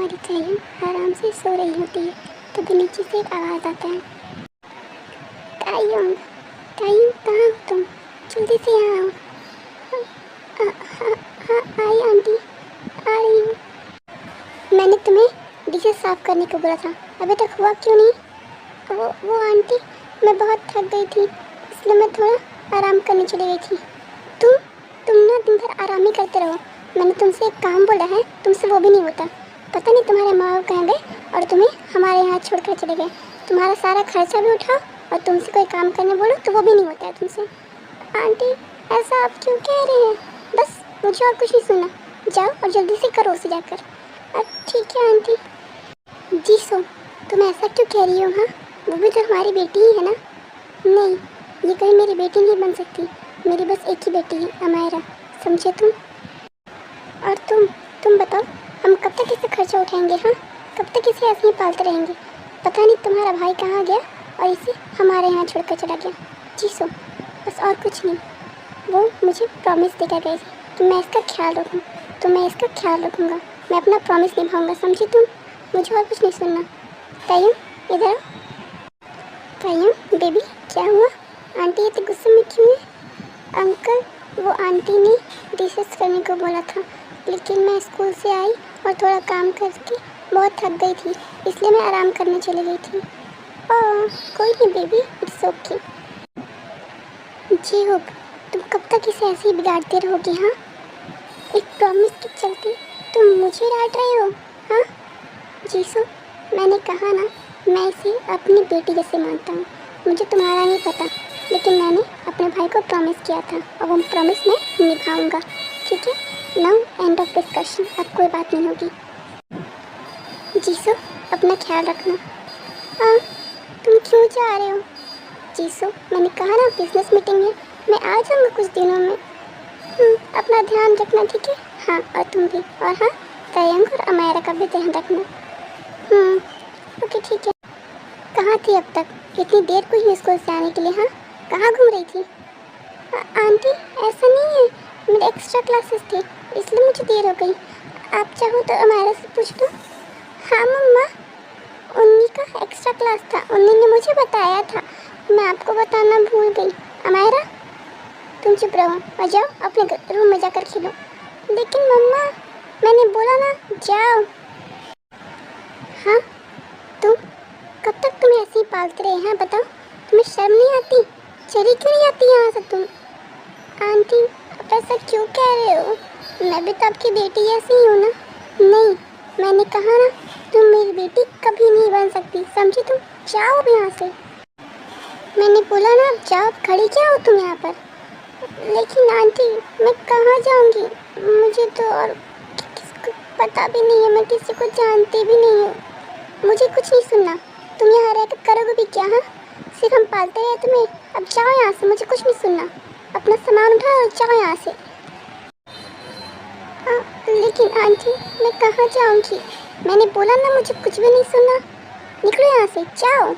हमारी तायम आराम से सो रही होती है तभी नीचे से एक आवाज़ आता है। तायम, तायम कहाँ हो तुम? जल्दी से यहाँ आओ। हाँ आई आंटी, आ रही हूँ। मैंने तुम्हें डिशेस साफ़ करने को बोला था, अभी तक हुआ क्यों नहीं? वो आंटी, मैं बहुत थक गई थी इसलिए मैं थोड़ा आराम करने चली गई थी। तुम ना दिन भर आराम ही करते रहो। मैंने तुमसे एक काम बोला है, तुमसे वो भी नहीं होता। पता नहीं तुम्हारे माँ बाप कहाँ गए और तुम्हें हमारे यहाँ छोड़कर चले गए। तुम्हारा सारा खर्चा भी उठाओ और तुमसे कोई काम करने बोलो तो वो भी नहीं होता है तुमसे। आंटी ऐसा आप क्यों कह रहे हैं? बस मुझे और कुछ नहीं सुनना, जाओ और जल्दी से करो उसे जाकर। ठीक है आंटी। जी सो, तुम ऐसा क्यों कह रही हो? हाँ, वो भी तो हमारी बेटी ही है ना। नहीं, ये कहीं मेरी बेटी नहीं बन सकती। मेरी बस एक ही बेटी है, अमायरा, समझे तुम? और तुम बताओ, हम कब तक इसे खर्चा उठाएंगे? हाँ, कब तक इसे ऐसे ही पालते रहेंगे? पता नहीं तुम्हारा भाई कहाँ गया और इसे हमारे यहाँ छोड़कर चला गया। जी सो, बस और कुछ नहीं। वो मुझे प्रॉमिस देकर गई थी कि मैं इसका ख्याल रखूँ, तो मैं इसका ख्याल रखूँगा। मैं अपना प्रॉमिस निभाऊँगा, समझी तुम? मुझे और कुछ नहीं सुनना। तायम इधर आओ। तायम बेबी, क्या हुआ? आंटी इतने गुस्से में क्यों है? अंकल, वो आंटी ने डिशेस करने को बोला था, लेकिन मैं स्कूल से आई और थोड़ा काम करके बहुत थक गई थी, इसलिए मैं आराम करने चली गई थी। ओह कोई नहीं बेबी, इट्स ओके। जी हो, तुम कब तक इसे ऐसे ही बिगाड़ते रहोगी? हाँ, एक प्रॉमिस के चलते तुम मुझे डांट रहे हो? हाँ जीसू, मैंने कहा ना, मैं इसे अपनी बेटी जैसे मानता हूँ। मुझे तुम्हारा नहीं पता, लेकिन मैंने अपने भाई को प्रॉमिस किया था और वो प्रॉमिस मैं निभाऊंगा। ठीक है, नाउ एंड ऑफ डिस्कशन, अब कोई बात नहीं होगी। जीसू, अपना ख्याल रखना। हाँ, तुम क्यों जा रहे हो? जीसू, मैंने कहा ना बिजनेस मीटिंग है, मैं आ जाऊँगा कुछ दिनों में। अपना ध्यान रखना, ठीक है? हाँ, और तुम भी। और हाँ, तयंग और अमायरा का भी ध्यान रखना। ओके ठीक है। कहाँ थी अब तक? इतनी देर को ही स्कूल से आने के लिए? हाँ, कहाँ घूम रही थी? आंटी ऐसा नहीं है, मेरे एक्स्ट्रा क्लासेस थे इसलिए मुझे देर हो गई। आप चाहो तो अमायरा से पूछ लो। हाँ मम्मा, उन्नी का एक्स्ट्रा क्लास था, उन्नी ने मुझे बताया था, मैं आपको बताना भूल गई। अमायरा तुम चुप रहो और जाओ अपने रूम में जाकर खेलो। लेकिन मम्मा, मैंने बोला ना, जाओ। हाँ, तुम कब तक तुम्हें ऐसे ही पालते रहे हैं? बताओ, तुम्हें शर्म नहीं आती? चली क्यों नहीं आती यहाँ से तुम? आंटी आप ऐसा क्यों कह रहे हो? मैं भी तो आपकी बेटी ऐसी ही हूँ ना। नहीं, मैंने कहा ना, तुम मेरी बेटी कभी नहीं बन सकती, समझी तुम? जाओ अब यहाँ से। मैंने बोला ना, जाओ, खड़ी क्या हो तुम यहाँ पर? लेकिन आंटी मैं कहाँ जाऊँगी? मुझे तो और किसी को पता भी नहीं है, मैं किसी को जानती भी नहीं हूँ। मुझे कुछ नहीं सुनना, तुम यहाँ रहकर करोगे भी क्या? हाँ, सिर्फ हम पालते रहे तुम्हें। अब जाओ यहाँ से, मुझे कुछ नहीं सुनना। अपना सामान उठाओ और जाओ यहाँ से। हाँ, लेकिन आंटी मैं कहाँ जाऊँगी? मैंने बोला ना, मुझे कुछ भी नहीं सुनना। निकलो यहाँ से, जाओ।